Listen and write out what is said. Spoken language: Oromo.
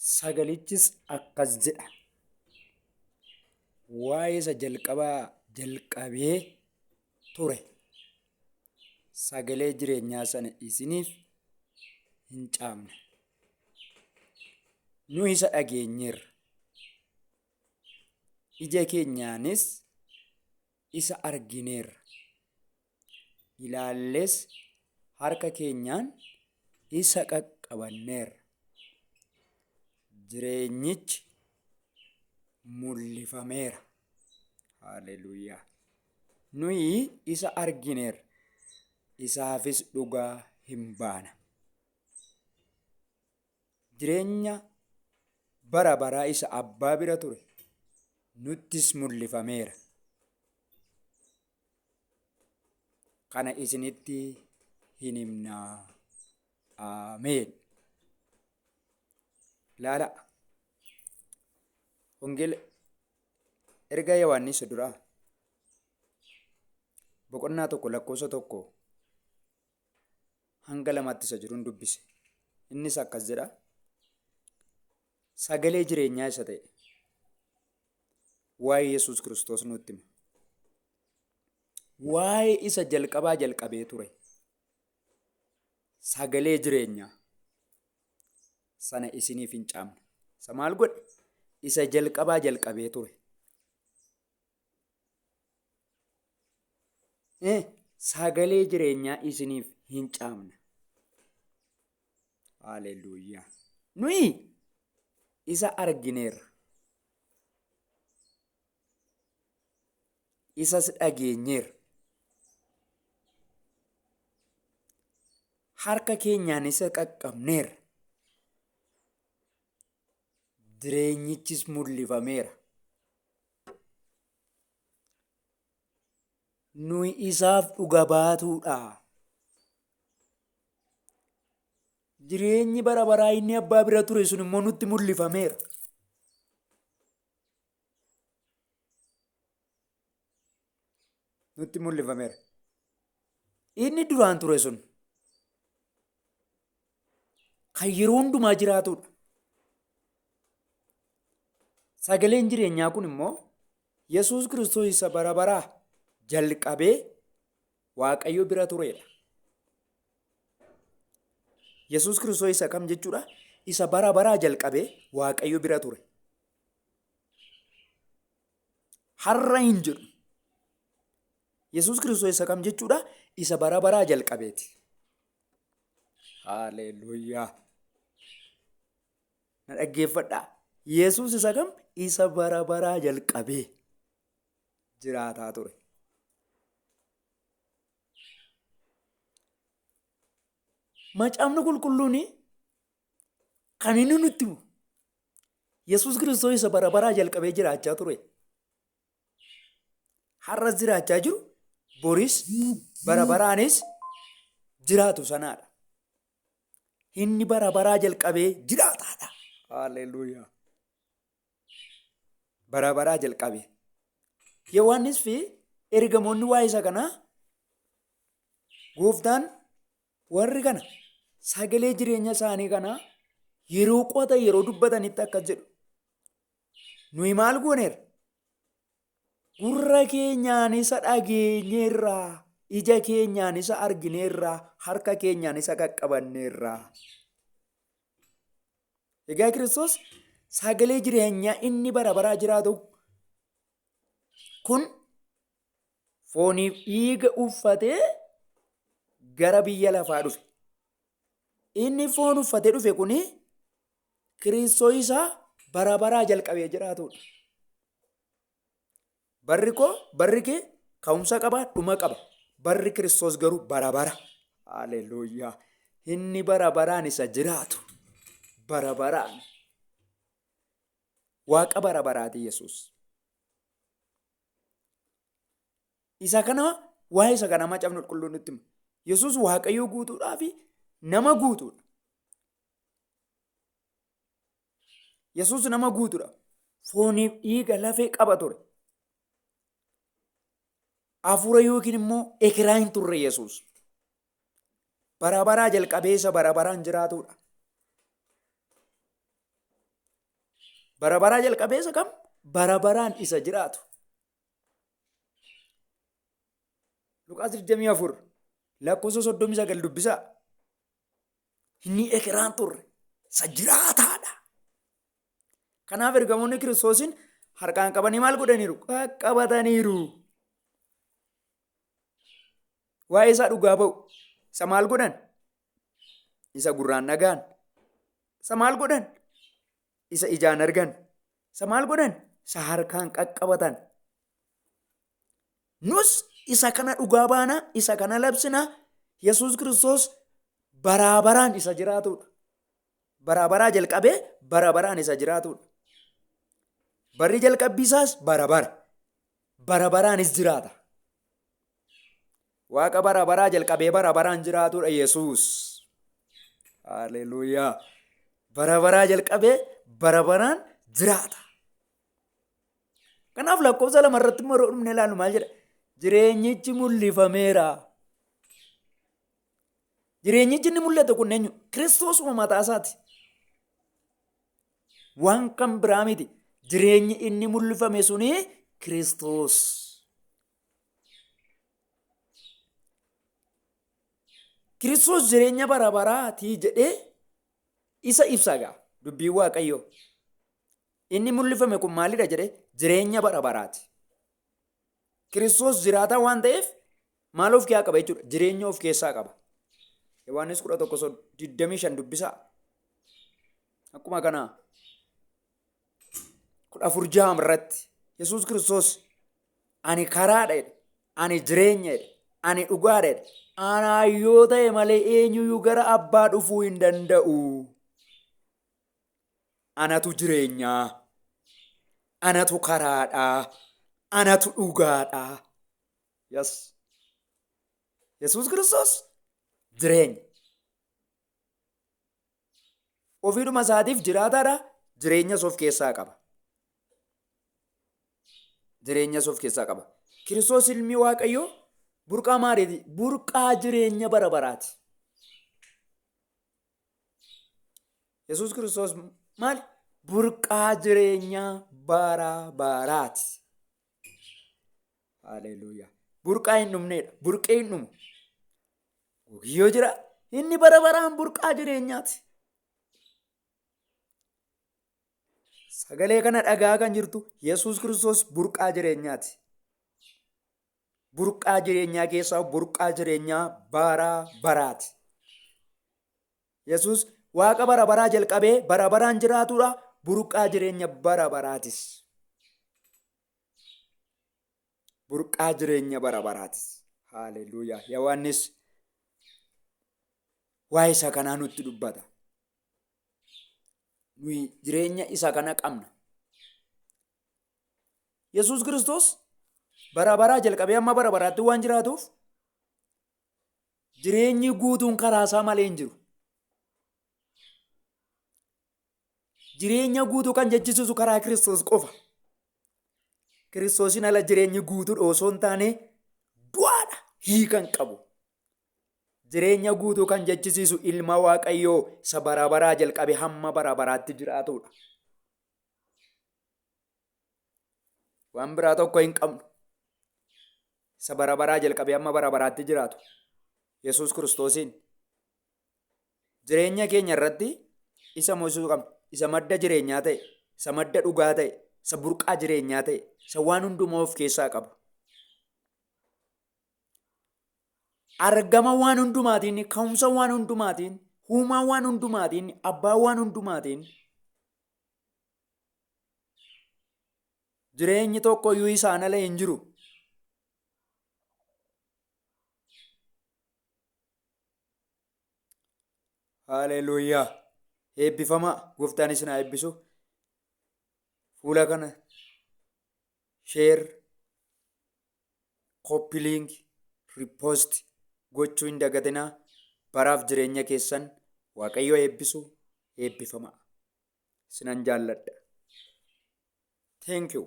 Sagalichis akkas jedha. Waa'ee isa jalqabaa jalqabee ture. Sagalee jireenyaa sana isiniif hin caamne. Nu isa dhageenyeerra. Ija keenyaanis isa argineerra. Ilaallees harka keenyaan isa qaqqabanneerra. Jireenyichi mul'ifameera. Haaleluyyaa. Nuyi isa argineerra. Isaafis dhugaa hin baana. Jireenya bara baraa isa abbaa bira ture nuttis mul'ifameera. Kana isinitti hin himnaa. Ameen. Laala. Wangeela erga Yohaannis duraa boqonnaa 1:1 hanga 2 isa jiruun dubbise. Innis akkas jedha. Sagalee jireenyaa isa ta'e waa'ee Yesuus Kiristoos nutti hima. Waa'ee isa jalqabaa jalqabee ture. Sagalee jireenyaa sana isiniif hin caamne. Isa maal godhe? Isa jalqabaa jalqabee ture. Sagalee jireenyaa isiniif hin caamne. Haaleluyyaa. Nuyi isa argineerra. Isas dhageenyeerra. Harka keenyaan isa qaqqabneerra. Jireenyichis mul'ifameera. Nuyi isaaf dhuga baatuudha. Jireenyi bara baraa inni abbaa bira ture sun immoo nutti mul'ifameera. Nutti mul'ifameera. Inni duraan ture sun kan yeroo hundumaa jiraatudha. Sagaleen jireenyaa kun immoo Yesuus Kiristoos isa bara baraa jalqabee Waaqayyo bira turedha. Yesuus Kiristoos isa kam jechuudha? Isa bara baraa jalqabee Waaqayyo bira ture. Har'a hin jiru. Yesuus Kiristoos isa kam jechuudha? Isa bara baraa jalqabeeti. Haaleluyyaa. Na dhaggeeffadhaa. Yesuus isa kam? Isa bara baraa jalqabee jiraataa ture. Macaafni qulqulluun kan inni nutti himu Yesuus Kiristoos isa bara baraa jalqabee jiraachaa ture. Har'as jiraachaa jiru, boris bara baraanis jiraatu sanaadha. Inni bara baraa jalqabee jiraataadha. Haaleluyyaa. Bara baraa jalqabee. Yohaannis fi ergamoonni waa'ee isa kanaa gooftaan warri kana sagalee jireenya isaanii kanaa yeroo qo'atan yeroo dubbatanitti akkas jedhu. Nuyi maal gooneerra? Gurra keenyaan isa dhageenyeerraa, ija keenyaan isa argineerraa, harka keenyaan isa qaqqabanneerraa. Egaa Kiristoos sagalee jireenyaa inni bara baraa jiraatu kun fooniif dhiiga uffatee gara biyya lafaa dhufe. Inni foon uffatee dhufe kuni Kiristoos isa bara baraa jalqabee jiraatudha. Barri kee ka'umsa qaba, dhuma qaba. Barri Kiristoos garuu bara bara. Haaleluyyaa. Inni bara baraan isa jiraatu. Bara baraan. Waaqa bara baraati Yesuus. Isa kana waa'ee isa kana macaafni qulqulluun nutti hima. Yesuus Waaqayyoo guutuudhaa fi nama guutuudha. Yesuus nama guutuudha. Fooniif dhiiga lafee qaba ture. Hafuura yookiin immoo ekeraa hin turre Yesuus. Bara baraa jalqabee isa bara baraan jiraatudha. Bara baraa jalqabee isa kam? Bara baraan isa jiraatu. Luqaas 24 lakkoofsa 39 dubbisaa. Inni ekeraan turre isa jiraataadha. Kanaaf ergamoonni Kiristoosin harkaan qabanii maal godhaniiru? Qaqqabataniiru. Waa'ee isaa dhugaa ba'u. Isa maal godhan? Isa gurraan dhagaan. Isa maal godhan? Isa ijaan argan. Isa maal godhan? Isa harkaan qaqqabatan. Nus isa kana dhugaa baana, isa kana labsina. Yesuus Kiristoos baraa baraan isa jiraatudha. Baraa baraa jalqabee bara baraan isa jiraatudha. Barri jalqabbii isaas bara bara. Bara baraanis jiraata. Waaqa bara baraa jalqabee bara baraan jiraatudha Yesuus. Haleluuyaa. Bara baraa jalqabee bara baraan jiraata. Kanaaf lakkoofsa 2 irratti immoo yeroo dhumne ilaallu maal jedha? Jireenyichi mul'ifameera. Jireenyichi inni mul'ate kun eenyu? Kiristoosuma mataa isaati. Waan kan biraa miti. Jireenyi inni mul'ifame suni Kiristoos. Kiristoos jireenya bara baraatii jedhee isa ibsa gaa dubbiin Waaqayyoo. Inni mul'ifame kun maalidha jedhee? Jireenya bara baraati. Kiristoos jiraataa waan ta'eef maal of keessaa qaba jechuudha? Jireenya of keessaa qaba. Yohaannis 11:25 dubbisaa. Akkuma kana 14:6 irratti Yesuus Kiristoos ani karaadha jedhe, ani jireenya jedhe, ani dhugaadha jedhe. Anaa yoo ta'e malee eenyuyyuu gara abbaa dhufuu hin danda'u. Anatu jireenyaa, anatu karaadhaa, anatu dhugaadhaa. Yes. Yesuus Kiristoos jireenya. Ofiidhuma isaatiif jiraataadha. Jireenyas of keessaa qaba. Jireenyas of keessaa qaba. Kiristoos ilmi Waaqayyoo burqaa maaliiti? Burqaa jireenya bara baraati. Yesuus Kiristoos maali? Burqaa jireenya bara baraati. Haleluuyaa. Burqaa hin dhumneedha. Burqee hin dhumu. Yoo jira inni bara baraan burqaa jireenyaati. Sagalee kana dhagaa kan jirtu Yesuus Kiristoos burqaa jireenyaati. Burqaa jireenyaa keessaa burqaa jireenyaa bara baraati. Yesuus Waaqa bara baraa jalqabee bara baraan jiraatudha. Burqaa jireenya bara baraatis. Burqaa jireenya bara baraatis. Haleluuyaa. Yohaannis waa'ee isa kanaa nutti dubbata. Nuyi jireenya isa kana qabna. Yesuus Kiristoos bara baraa jalqabee amma bara baraatti waan jiraatuuf jireenyi guutuun karaa isaa malee hin jiru. Jireenya guutuu kan jechisiisu karaa Kiristoos qofa. Kiristoosin ala jireenyi guutuu osoo hin taane du'aadha. Hiikan qabu. Jireenya guutuu kan jechisiisu ilma Waaqayyoo isa bara baraa jalqabee hamma bara baraatti jiraatudha. Waan biraa tokko hin qabnu. Isa bara baraa jalqabee hamma bara baraatti jiraatu. Yesuus Kiristoosiin jireenya keenya irratti isa moosisuu qabna. Isa madda jireenyaa ta'e, isa madda dhugaa ta'e, isa burqaa jireenyaa ta'e, isa waan hundumaa of keessaa qabu. Argama waan hundumaatiin, ka'umsa waan hundumaatiin, uumaa waan hundumaatiin, abbaa waan hundumaatiin jireenyi tokko iyyuu isaan ala hin jiru. Haleluuyaa. Eebbifamaa. Gooftaan isin haa eebbisu. Fuula kana sheer, koppiliing, riipoost gochuu hin dagatinaa. Baraaf jireenya keessan Waaqayyo eebbisu. Eebbifamaa. Isinan jaalladha. Thank you.